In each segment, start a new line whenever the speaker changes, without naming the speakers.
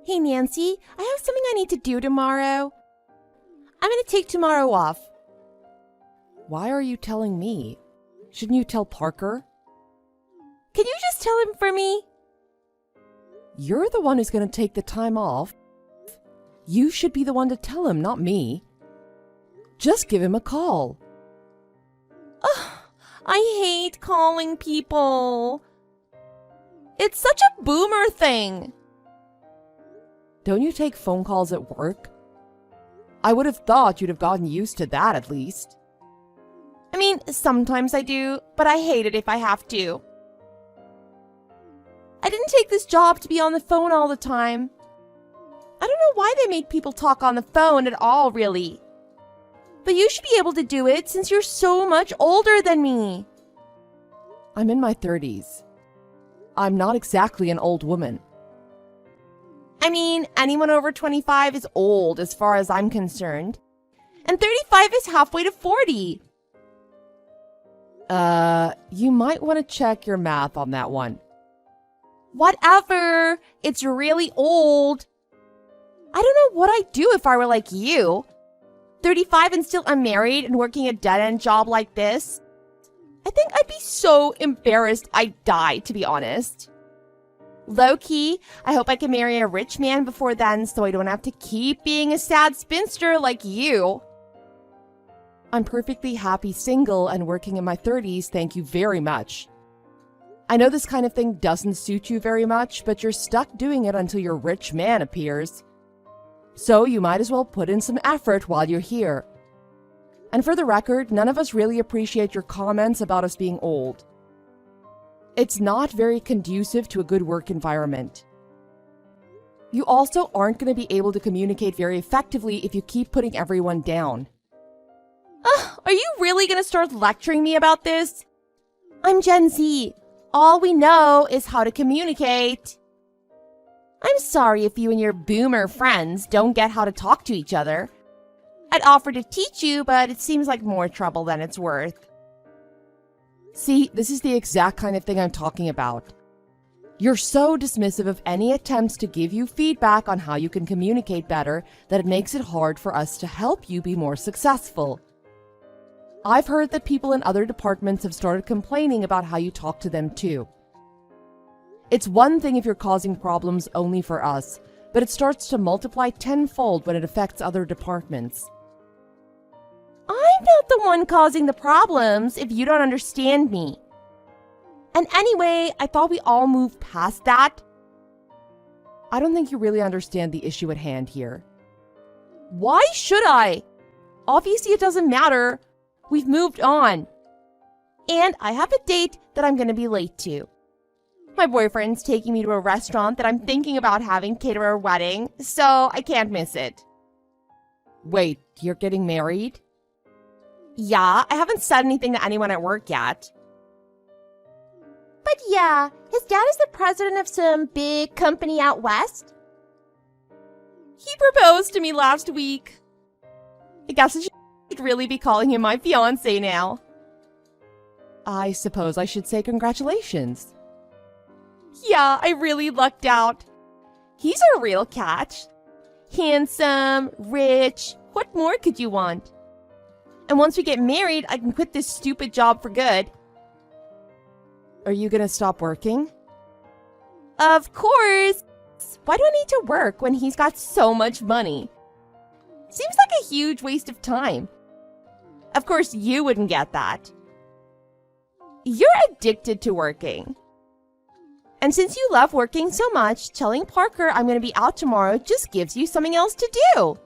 Hey Nancy, I have something I need to do tomorrow. I'm going to take tomorrow off.
Why are you telling me? Shouldn't you tell Parker?
Can you just tell him for me?
You're the one who's going to take the time off. You should be the one to tell him, not me. Just give him a call.
Ugh, I hate calling people. It's such a boomer thing.
Don't you take phone calls at work? I would have thought you'd have gotten used to that at least.
I mean, sometimes I do, but I hate it if I have to. I didn't take this job to be on the phone all the time. I don't know why they make people talk on the phone at all, really. But you should be able to do it since you're so much older than me.
I'm in my 30s. I'm not exactly an old woman.
I mean, anyone over 25 is old as far as I'm concerned. And 35 is halfway to 40.
You might want to check your math on that one.
Whatever. It's really old. I don't know what I'd do if I were like you. 35 and still unmarried and working a dead-end job like this. I think I'd be so embarrassed I'd die, to be honest. Low-key, I hope I can marry a rich man before then so I don't have to keep being a sad spinster like you.
I'm perfectly happy single and working in my 30s, thank you very much. I know this kind of thing doesn't suit you very much, but you're stuck doing it until your rich man appears. So you might as well put in some effort while you're here. And for the record, none of us really appreciate your comments about us being old. It's not very conducive to a good work environment. You also aren't going to be able to communicate very effectively if you keep putting everyone down.
Are you really going to start lecturing me about this? I'm Gen Z. All we know is how to communicate. I'm sorry if you and your boomer friends don't get how to talk to each other. I'd offer to teach you, but it seems like more trouble than it's worth.
See, this is the exact kind of thing I'm talking about. You're so dismissive of any attempts to give you feedback on how you can communicate better that it makes it hard for us to help you be more successful. I've heard that people in other departments have started complaining about how you talk to them too. It's one thing if you're causing problems only for us, but it starts to multiply tenfold when it affects other departments.
I'm not the one causing the problems if you don't understand me. And anyway, I thought we all moved past that.
I don't think you really understand the issue at hand here.
Why should I? Obviously it doesn't matter. We've moved on. And I have a date that I'm going to be late to. My boyfriend's taking me to a restaurant that I'm thinking about having cater a wedding, so I can't miss it.
Wait, you're getting married?
Yeah, I haven't said anything to anyone at work yet. But yeah, his dad is the president of some big company out west. He proposed to me last week. I guess I should really be calling him my fiancé now.
I suppose I should say congratulations.
Yeah, I really lucked out. He's a real catch. Handsome, rich, what more could you want? And once we get married, I can quit this stupid job for good.
Are you gonna stop working?
Of course! Why do I need to work when he's got so much money? Seems like a huge waste of time. Of course, you wouldn't get that. You're addicted to working. And since you love working so much, telling Parker I'm going to be out tomorrow just gives you something else to do.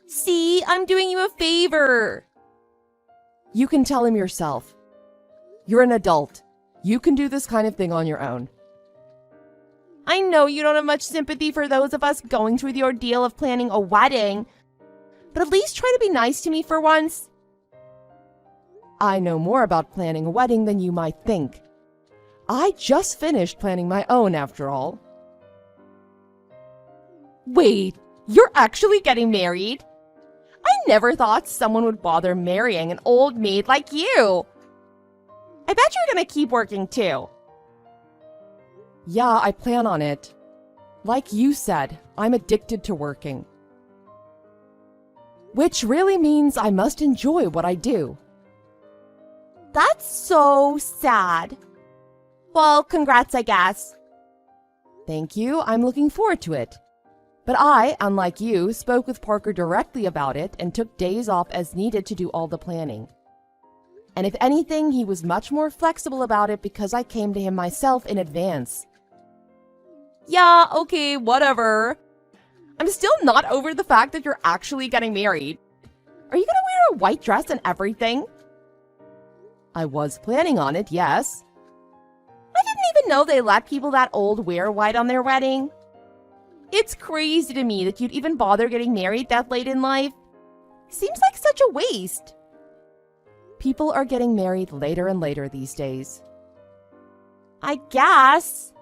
See, I'm doing you a favor.
You can tell him yourself. You're an adult. You can do this kind of thing on your own.
I know you don't have much sympathy for those of us going through the ordeal of planning a wedding, but at least try to be nice to me for once.
I know more about planning a wedding than you might think. I just finished planning my own, after all.
Wait, you're actually getting married? I never thought someone would bother marrying an old maid like you. I bet you're gonna keep working too.
Yeah, I plan on it. Like you said, I'm addicted to working. Which really means I must enjoy what I do.
That's so sad. Well, congrats, I guess.
Thank you, I'm looking forward to it. But I, unlike you, spoke with Parker directly about it and took days off as needed to do all the planning. And if anything, he was much more flexible about it because I came to him myself in advance.
Yeah, okay, whatever. I'm still not over the fact that you're actually getting married. Are you gonna wear a white dress and everything?
I was planning on it, yes.
I didn't even know they let people that old wear white on their wedding. It's crazy to me that you'd even bother getting married that late in life. Seems like such a waste.
People are getting married later and later these days.
I guess.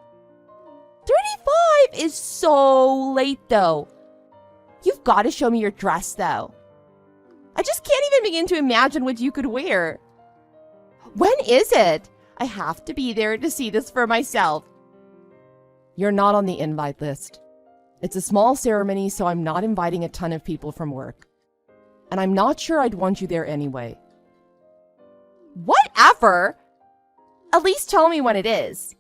35 is so late, though. You've got to show me your dress, though. I just can't even begin to imagine what you could wear. When is it? I have to be there to see this for myself.
You're not on the invite list. It's a small ceremony, so I'm not inviting a ton of people from work. And I'm not sure I'd want you there anyway.
Whatever! At least tell me when it is.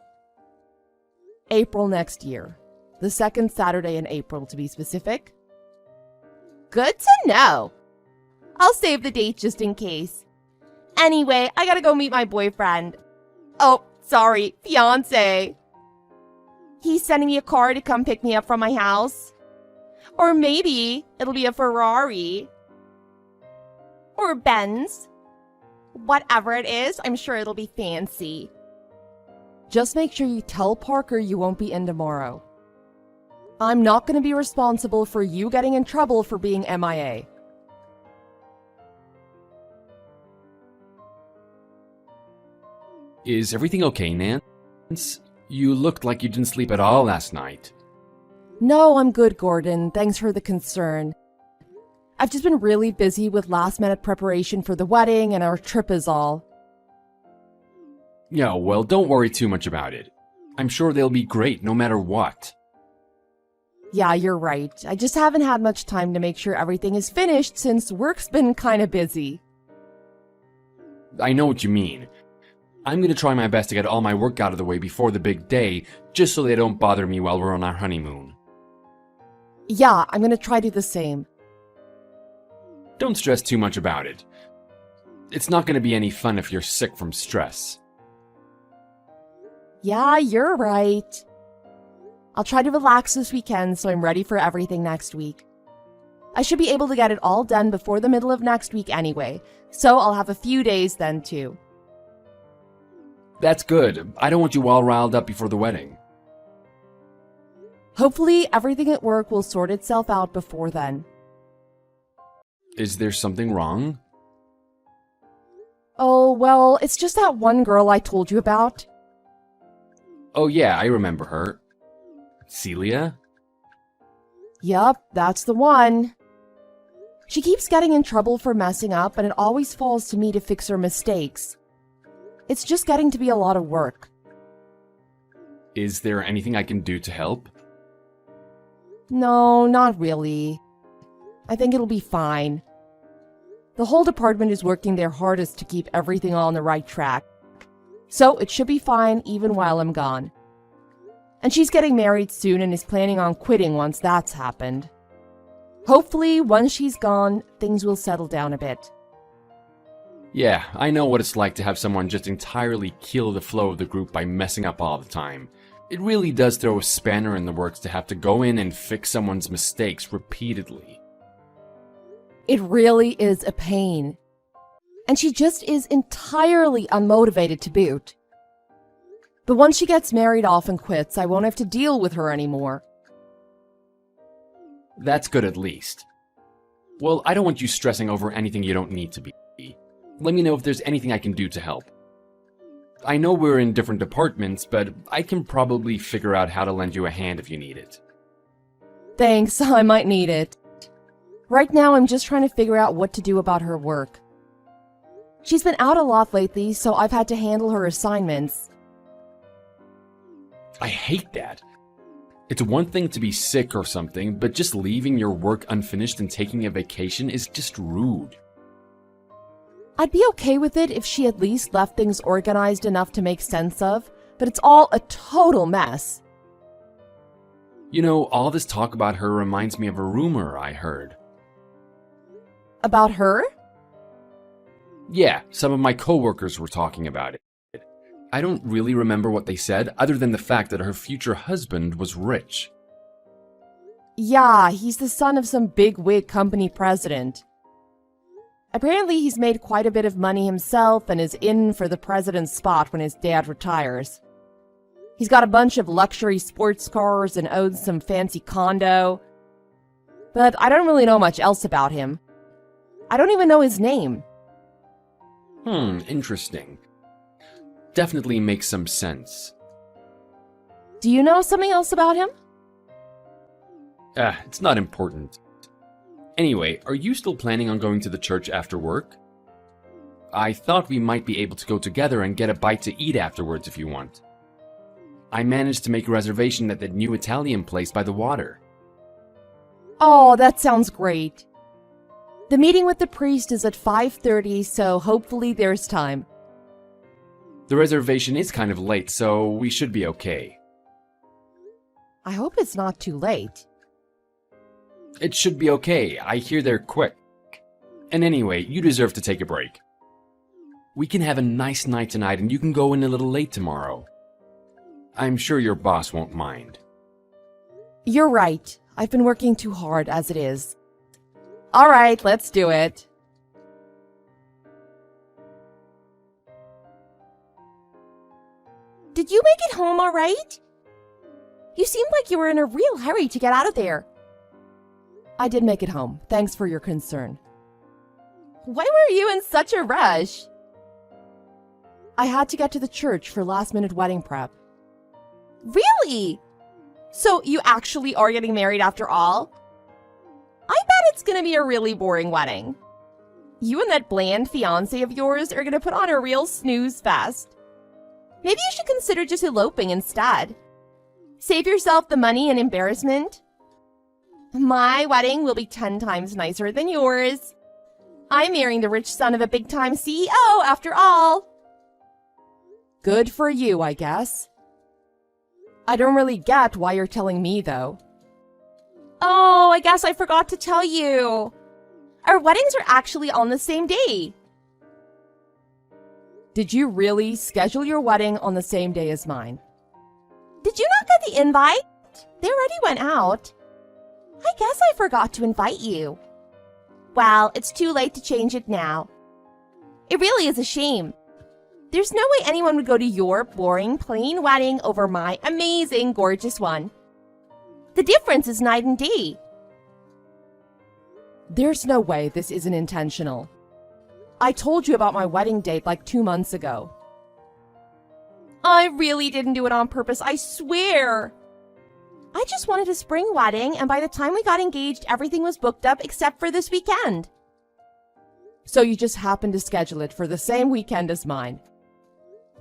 April next year. The second Saturday in April, to be specific.
Good to know. I'll save the date just in case. Anyway, I gotta go meet my boyfriend. Oh, sorry, fiancé. He's sending me a car to come pick me up from my house. Or maybe it'll be a Ferrari. Or a Benz. Whatever it is, I'm sure it'll be fancy.
Just make sure you tell Parker you won't be in tomorrow. I'm not going to be responsible for you getting in trouble for being MIA.
Is everything okay, Nance? You looked like you didn't sleep at all last night.
No, I'm good, Gordon. Thanks for the concern. I've just been really busy with last-minute preparation for the wedding and our trip is all.
Yeah, well, don't worry too much about it. I'm sure they'll be great no matter what.
Yeah, you're right. I just haven't had much time to make sure everything is finished since work's been kinda busy.
I know what you mean. I'm gonna try my best to get all my work out of the way before the big day, just so they don't bother me while we're on our honeymoon.
Yeah, I'm gonna try to do the same.
Don't stress too much about it. It's not gonna be any fun if you're sick from stress.
Yeah, you're right. I'll try to relax this weekend so I'm ready for everything next week. I should be able to get it all done before the middle of next week anyway, so I'll have a few days then too.
That's good. I don't want you all riled up before the wedding.
Hopefully, everything at work will sort itself out before then.
Is there something wrong?
Oh, well, it's just that one girl I told you about.
Oh yeah, I remember her. Celia?
Yup, that's the one. She keeps getting in trouble for messing up, and it always falls to me to fix her mistakes. It's just getting to be a lot of work.
Is there anything I can do to help?
No, not really. I think it'll be fine. The whole department is working their hardest to keep everything on the right track. So it should be fine even while I'm gone. And she's getting married soon and is planning on quitting once that's happened. Hopefully, once she's gone, things will settle down a bit.
Yeah, I know what it's like to have someone just entirely kill the flow of the group by messing up all the time. It really does throw a spanner in the works to have to go in and fix someone's mistakes repeatedly.
It really is a pain. And she just is entirely unmotivated to boot. But once she gets married off and quits, I won't have to deal with her anymore.
That's good at least. Well, I don't want you stressing over anything you don't need to be. Let me know if there's anything I can do to help. I know we're in different departments, but I can probably figure out how to lend you a hand if you need it.
Thanks, I might need it. Right now, I'm just trying to figure out what to do about her work. She's been out a lot lately, so I've had to handle her assignments.
I hate that. It's one thing to be sick or something, but just leaving your work unfinished and taking a vacation is just rude.
I'd be okay with it if she at least left things organized enough to make sense of, but it's all a total mess.
You know, all this talk about her reminds me of a rumor I heard.
About her?
Yeah, some of my coworkers were talking about it. I don't really remember what they said, other than the fact that her future husband was rich.
Yeah, he's the son of some big-wig company president. Apparently, he's made quite a bit of money himself and is in for the president's spot when his dad retires. He's got a bunch of luxury sports cars and owns some fancy condo. But I don't really know much else about him. I don't even know his name.
Interesting. Definitely makes some sense.
Do you know something else about him?
It's not important. Anyway, are you still planning on going to the church after work? I thought we might be able to go together and get a bite to eat afterwards if you want. I managed to make a reservation at that new Italian place by the water.
Oh, that sounds great. The meeting with the priest is at 5:30, so hopefully there's time.
The reservation is kind of late, so we should be okay.
I hope it's not too late.
It should be okay. I hear they're quick. And anyway, you deserve to take a break. We can have a nice night tonight and you can go in a little late tomorrow. I'm sure your boss won't mind.
You're right. I've been working too hard as it is. All right, let's do it.
Did you make it home all right? You seemed like you were in a real hurry to get out of there.
I did make it home. Thanks for your concern.
Why were you in such a rush?
I had to get to the church for last-minute wedding prep.
Really? So you actually are getting married after all? I bet it's gonna be a really boring wedding. You and that bland fiancé of yours are gonna put on a real snooze fest. Maybe you should consider just eloping instead. Save yourself the money and embarrassment. My wedding will be 10 times nicer than yours. I'm marrying the rich son of a big-time CEO after all.
Good for you, I guess. I don't really get why you're telling me, though.
Oh, I guess I forgot to tell you. Our weddings are actually on the same day.
Did you really schedule your wedding on the same day as mine?
Did you not get the invite? They already went out. I guess I forgot to invite you. Well, it's too late to change it now. It really is a shame. There's no way anyone would go to your boring, plain wedding over my amazing, gorgeous one. The difference is night and day.
There's no way this isn't intentional. I told you about my wedding date like 2 months ago.
I really didn't do it on purpose, I swear. I just wanted a spring wedding, and by the time we got engaged, everything was booked up except for this weekend.
So you just happened to schedule it for the same weekend as mine.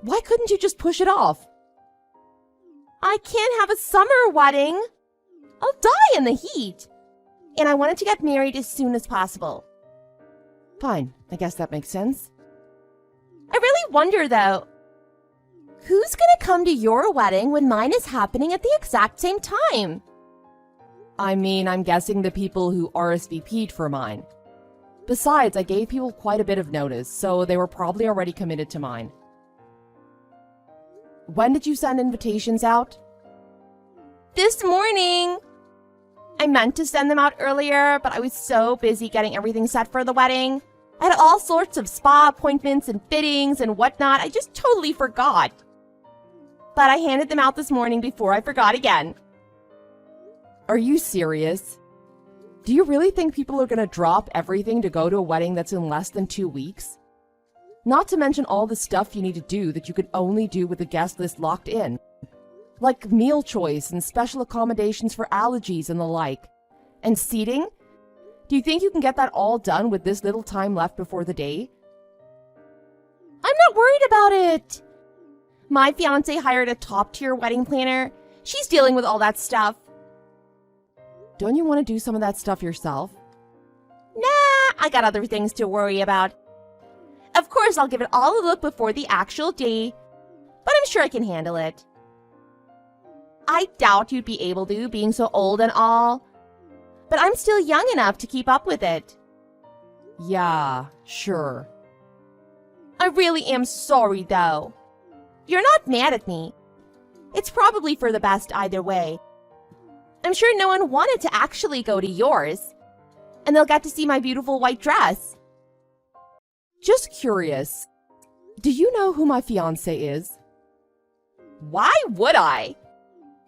Why couldn't you just push it off?
I can't have a summer wedding. I'll die in the heat. And I wanted to get married as soon as possible.
Fine, I guess that makes sense.
I really wonder, though, who's gonna come to your wedding when mine is happening at the exact same time?
I mean, I'm guessing the people who RSVP'd for mine. Besides, I gave people quite a bit of notice, so they were probably already committed to mine. When did you send invitations out?
This morning. I meant to send them out earlier, but I was so busy getting everything set for the wedding. I had all sorts of spa appointments and fittings and whatnot. I just totally forgot. But I handed them out this morning before I forgot again.
Are you serious? Do you really think people are going to drop everything to go to a wedding that's in less than 2 weeks? Not to mention all the stuff you need to do that you could only do with the guest list locked in. Like meal choice and special accommodations for allergies and the like. And seating? Do you think you can get that all done with this little time left before the day?
I'm not worried about it. My fiancé hired a top-tier wedding planner. She's dealing with all that stuff.
Don't you want to do some of that stuff yourself?
Nah, I got other things to worry about. Of course, I'll give it all a look before the actual day, but I'm sure I can handle it. I doubt you'd be able to, being so old and all, but I'm still young enough to keep up with it.
Yeah, sure.
I really am sorry, though. You're not mad at me. It's probably for the best either way. I'm sure no one wanted to actually go to yours, and they'll get to see my beautiful white dress.
Just curious, do you know who my fiancé is?
Why would I?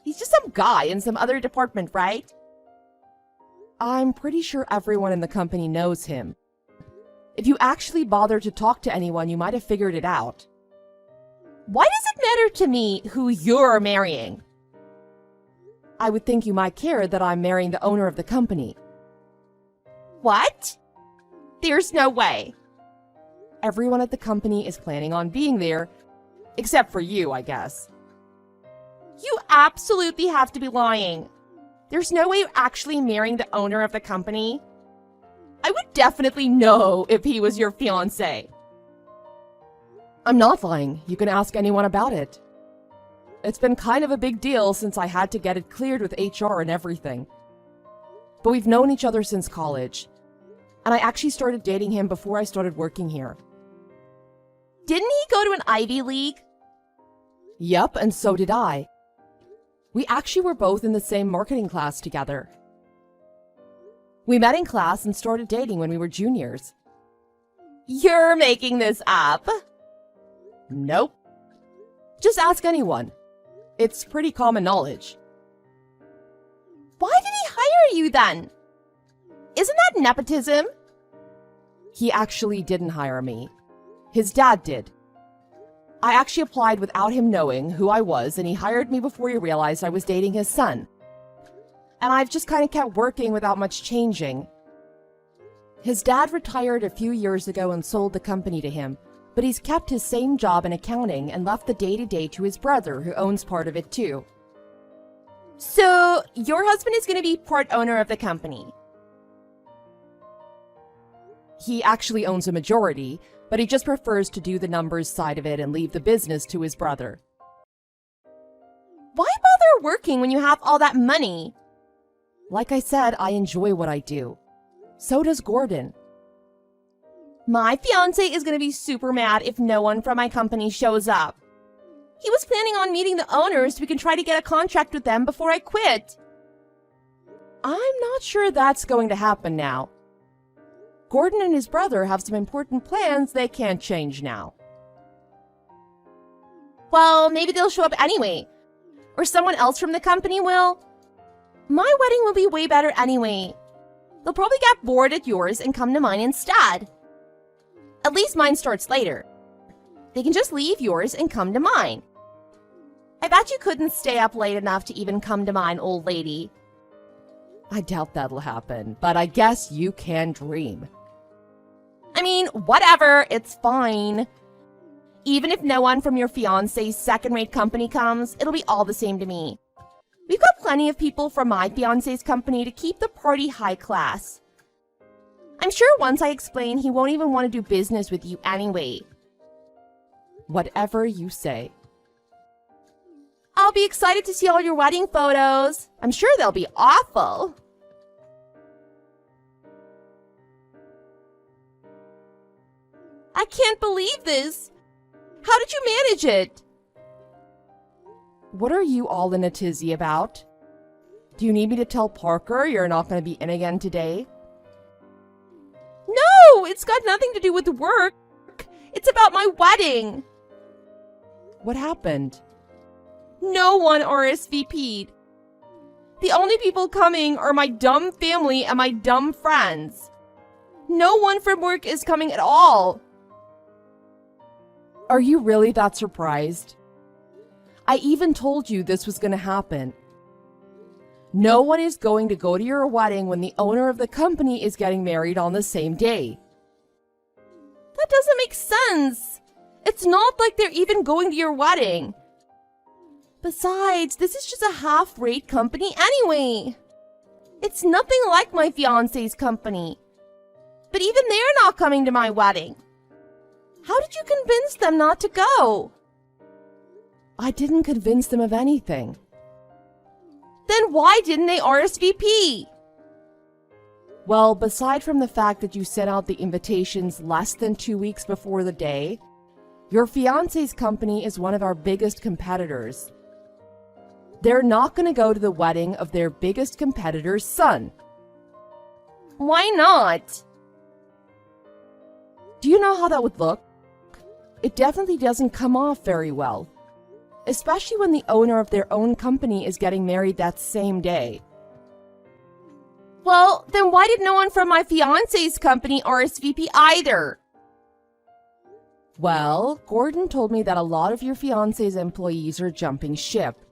He's just some guy in some other department, right?
I'm pretty sure everyone in the company knows him. If you actually bothered to talk to anyone, you might have figured it out.
Why does it matter to me who you're marrying?
I would think you might care that I'm marrying the owner of the company.
What? There's no way.
Everyone at the company is planning on being there, except for you, I guess.
You absolutely have to be lying. There's no way you're actually marrying the owner of the company. I would definitely know if he was your fiancé.
I'm not lying. You can ask anyone about it. It's been kind of a big deal since I had to get it cleared with HR and everything. But we've known each other since college, and I actually started dating him before I started working here.
Didn't he go to an Ivy League?
Yep, and so did I. We actually were both in the same marketing class together. We met in class and started dating when we were juniors.
You're making this up.
Nope. Just ask anyone. It's pretty common knowledge.
Why did he hire you then? Isn't that nepotism?
He actually didn't hire me. His dad did. I actually applied without him knowing who I was, and he hired me before he realized I was dating his son. And I've just kind of kept working without much changing. His dad retired a few years ago and sold the company to him, but he's kept his same job in accounting and left the day-to-day to his brother, who owns part of it too.
So, your husband is going to be part owner of the company?
He actually owns a majority, but he just prefers to do the numbers side of it and leave the business to his brother.
Why bother working when you have all that money?
Like I said, I enjoy what I do. So does Gordon.
My fiancé is going to be super mad if no one from my company shows up. He was planning on meeting the owners so we can try to get a contract with them before I quit.
I'm not sure that's going to happen now. Gordon and his brother have some important plans they can't change now.
Well, maybe they'll show up anyway. Or someone else from the company will. My wedding will be way better anyway. They'll probably get bored at yours and come to mine instead. At least mine starts later. They can just leave yours and come to mine. I bet you couldn't stay up late enough to even come to mine, old lady.
I doubt that'll happen, but I guess you can dream.
I mean, whatever, it's fine. Even if no one from your fiancé's second-rate company comes, it'll be all the same to me. We've got plenty of people from my fiancé's company to keep the party high class. I'm sure once I explain, he won't even want to do business with you anyway.
Whatever you say.
I'll be excited to see all your wedding photos. I'm sure they'll be awful. I can't believe this. How did you manage it?
What are you all in a tizzy about? Do you need me to tell Parker you're not going to be in again today?
No, it's got nothing to do with work. It's about my wedding.
What happened?
No one RSVP'd. The only people coming are my dumb family and my dumb friends. No one from work is coming at all.
Are you really that surprised? I even told you this was going to happen. No one is going to go to your wedding when the owner of the company is getting married on the same day.
That doesn't make sense. It's not like they're even going to your wedding. Besides, this is just a half-rate company anyway. It's nothing like my fiancé's company. But even they're not coming to my wedding. How did you convince them not to go?
I didn't convince them of anything.
Then why didn't they RSVP?
Well, beside from the fact that you sent out the invitations less than 2 weeks before the day, your fiancé's company is one of our biggest competitors. They're not going to go to the wedding of their biggest competitor's son.
Why not?
Do you know how that would look? It definitely doesn't come off very well, especially when the owner of their own company is getting married that same day.
Well, then why did no one from my fiancé's company RSVP either?
Well, Gordon told me that a lot of your fiancé's employees are jumping ship.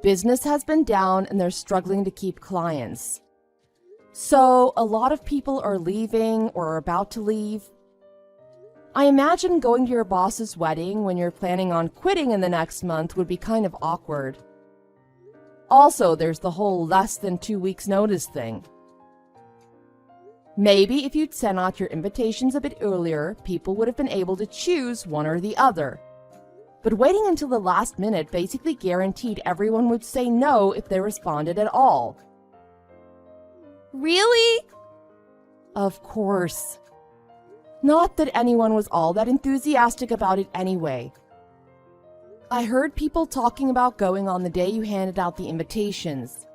Business has been down and they're struggling to keep clients. So, a lot of people are leaving or are about to leave. I imagine going to your boss's wedding when you're planning on quitting in the next month would be kind of awkward. Also, there's the whole less than 2 weeks notice thing. Maybe if you'd sent out your invitations a bit earlier, people would have been able to choose one or the other. But waiting until the last minute basically guaranteed everyone would say no if they responded at all.
Really?
Of course. Not that anyone was all that enthusiastic about it anyway. I heard people talking about going on the day you handed out the invitations.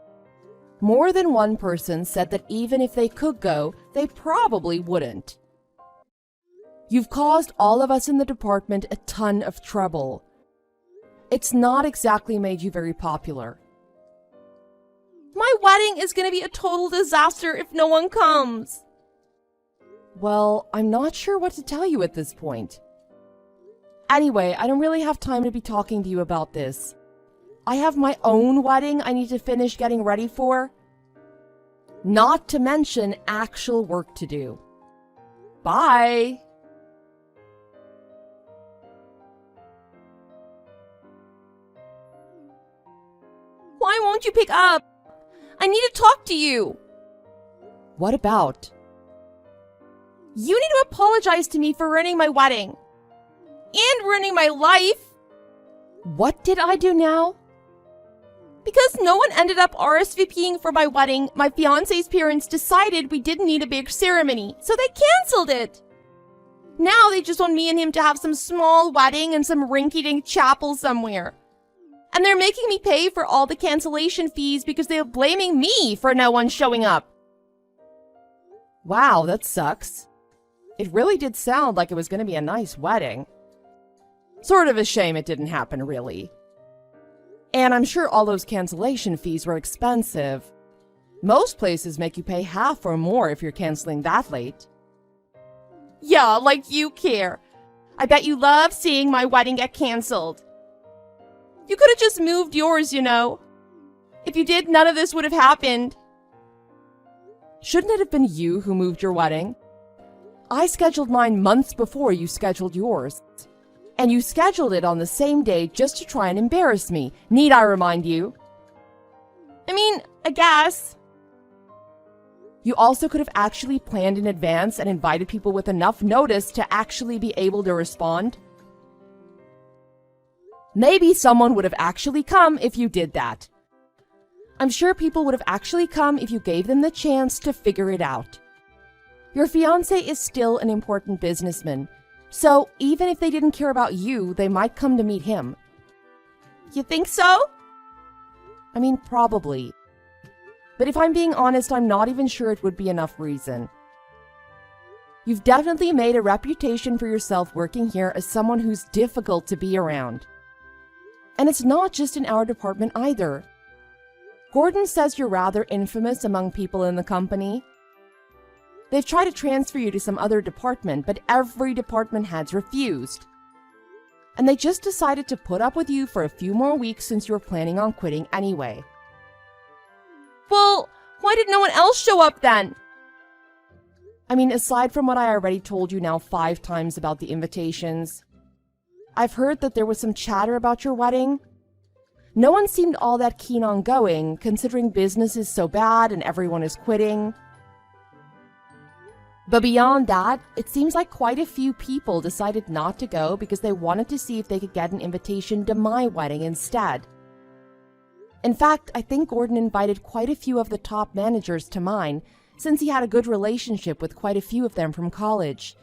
More than one person said that even if they could go, they probably wouldn't. You've caused all of us in the department a ton of trouble. It's not exactly made you very popular.
My wedding is going to be a total disaster if no one comes.
Well, I'm not sure what to tell you at this point. Anyway, I don't really have time to be talking to you about this. I have my own wedding I need to finish getting ready for. Not to mention actual work to do. Bye!
Why won't you pick up? I need to talk to you.
What about?
You need to apologize to me for ruining my wedding. And ruining my life.
What did I do now?
Because no one ended up RSVPing for my wedding, my fiancé's parents decided we didn't need a big ceremony, so they canceled it. Now they just want me and him to have some small wedding in some rinky-dink chapel somewhere. And they're making me pay for all the cancellation fees because they're blaming me for no one showing up.
Wow, that sucks. It really did sound like it was going to be a nice wedding. Sort of a shame it didn't happen, really. And I'm sure all those cancellation fees were expensive. Most places make you pay half or more if you're canceling that late.
Yeah, like you care. I bet you love seeing my wedding get canceled. You could have just moved yours, you know. If you did, none of this would have happened.
Shouldn't it have been you who moved your wedding? I scheduled mine months before you scheduled yours. And you scheduled it on the same day just to try and embarrass me. Need I remind you?
I mean, I guess.
You also could have actually planned in advance and invited people with enough notice to actually be able to respond. Maybe someone would have actually come if you did that. I'm sure people would have actually come if you gave them the chance to figure it out. Your fiancé is still an important businessman, so even if they didn't care about you, they might come to meet him.
You think so?
I mean, probably. But if I'm being honest, I'm not even sure it would be enough reason. You've definitely made a reputation for yourself working here as someone who's difficult to be around. And it's not just in our department either. Gordon says you're rather infamous among people in the company. They've tried to transfer you to some other department, but every department head's refused. And they just decided to put up with you for a few more weeks since you were planning on quitting anyway.
Well, why did no one else show up then?
I mean, aside from what I already told you now 5 times about the invitations, I've heard that there was some chatter about your wedding. No one seemed all that keen on going, considering business is so bad and everyone is quitting. But beyond that, it seems like quite a few people decided not to go because they wanted to see if they could get an invitation to my wedding instead. In fact, I think Gordon invited quite a few of the top managers to mine, since he had a good relationship with quite a few of them from college.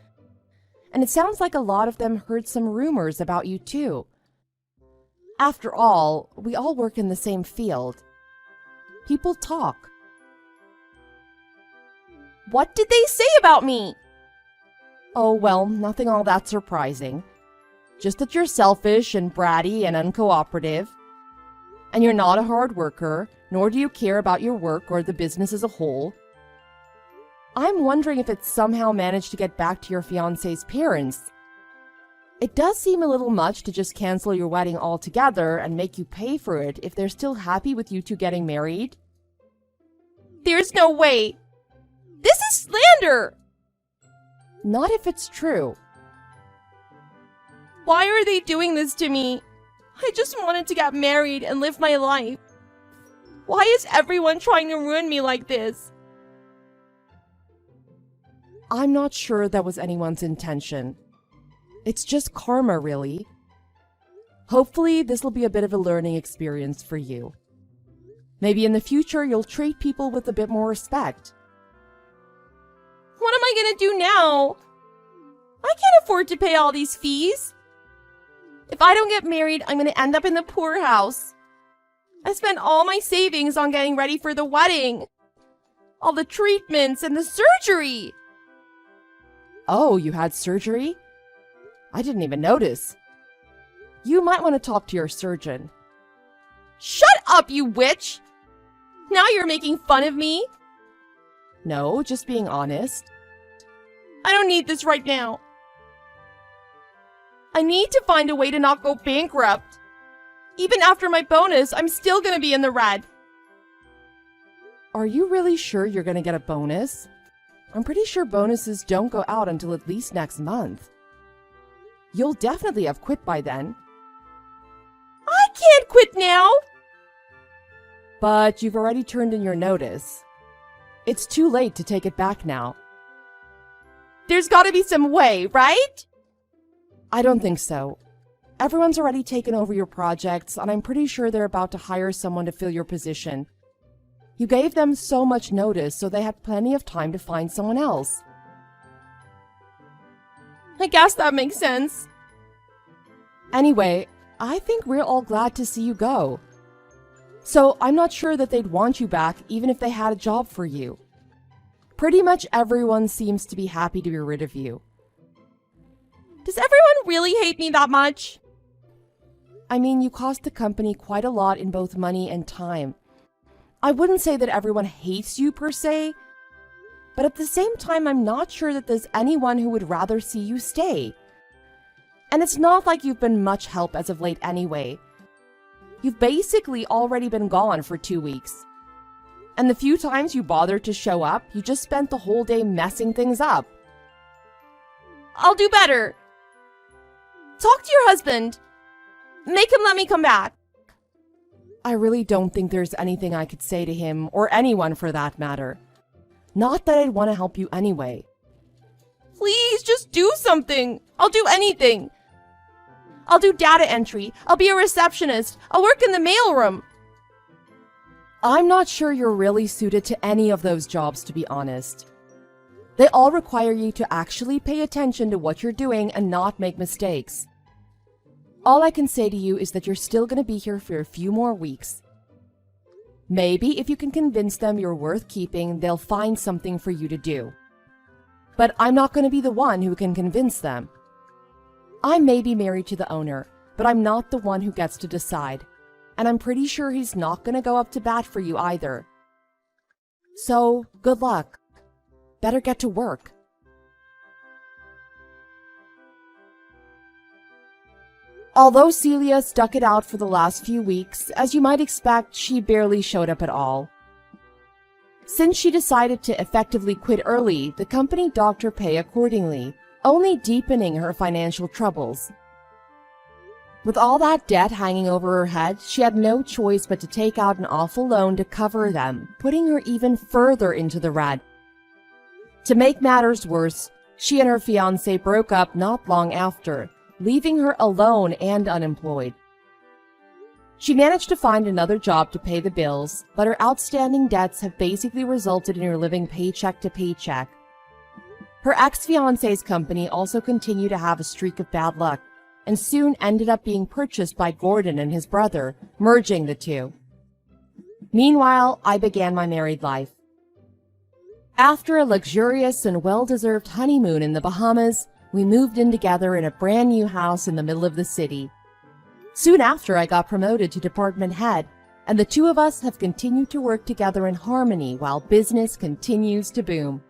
And it sounds like a lot of them heard some rumors about you too. After all, we all work in the same field. People talk.
What did they say about me?
Oh, well, nothing all that surprising. Just that you're selfish and bratty and uncooperative. And you're not a hard worker, nor do you care about your work or the business as a whole. I'm wondering if it's somehow managed to get back to your fiancé's parents. It does seem a little much to just cancel your wedding altogether and make you pay for it if they're still happy with you two getting married.
There's no way. This is slander!
Not if it's true.
Why are they doing this to me? I just wanted to get married and live my life. Why is everyone trying to ruin me like this?
I'm not sure that was anyone's intention. It's just karma, really. Hopefully, this will be a bit of a learning experience for you. Maybe in the future, you'll treat people with a bit more respect.
What am I gonna do now? I can't afford to pay all these fees. If I don't get married, I'm gonna end up in the poorhouse. I spent all my savings on getting ready for the wedding. All the treatments and the surgery.
Oh, you had surgery? I didn't even notice. You might want to talk to your surgeon.
Shut up, you witch! Now you're making fun of me?
No, just being honest.
I don't need this right now. I need to find a way to not go bankrupt. Even after my bonus, I'm still gonna be in the red.
Are you really sure you're gonna get a bonus? I'm pretty sure bonuses don't go out until at least next month. You'll definitely have quit by then.
I can't quit now!
But you've already turned in your notice. It's too late to take it back now.
There's gotta be some way, right?
I don't think so. Everyone's already taken over your projects, and I'm pretty sure they're about to hire someone to fill your position. You gave them so much notice, so they had plenty of time to find someone else.
I guess that makes sense.
Anyway, I think we're all glad to see you go. So I'm not sure that they'd want you back even if they had a job for you. Pretty much everyone seems to be happy to be rid of you.
Does everyone really hate me that much?
I mean, you cost the company quite a lot in both money and time. I wouldn't say that everyone hates you per se, but at the same time, I'm not sure that there's anyone who would rather see you stay. And it's not like you've been much help as of late anyway. You've basically already been gone for 2 weeks. And the few times you bothered to show up, you just spent the whole day messing things up.
I'll do better. Talk to your husband. Make him let me come back.
I really don't think there's anything I could say to him, or anyone for that matter. Not that I'd want to help you anyway.
Please, just do something. I'll do anything. I'll do data entry. I'll be a receptionist. I'll work in the mailroom.
I'm not sure you're really suited to any of those jobs, to be honest. They all require you to actually pay attention to what you're doing and not make mistakes. All I can say to you is that you're still going to be here for a few more weeks. Maybe if you can convince them you're worth keeping, they'll find something for you to do. But I'm not going to be the one who can convince them. I may be married to the owner, but I'm not the one who gets to decide. And I'm pretty sure he's not going to go up to bat for you either. So, good luck. Better get to work. Although Celia stuck it out for the last few weeks, as you might expect, she barely showed up at all. Since she decided to effectively quit early, the company docked her pay accordingly, only deepening her financial troubles. With all that debt hanging over her head, she had no choice but to take out an awful loan to cover them, putting her even further into the red. To make matters worse, she and her fiancé broke up not long after, leaving her alone and unemployed. She managed to find another job to pay the bills, but her outstanding debts have basically resulted in her living paycheck to paycheck. Her ex-fiancé's company also continued to have a streak of bad luck, and soon ended up being purchased by Gordon and his brother, merging the two. Meanwhile, I began my married life. After a luxurious and well-deserved honeymoon in the Bahamas, we moved in together in a brand new house in the middle of the city. Soon after, I got promoted to department head, and the two of us have continued to work together in harmony while business continues to boom.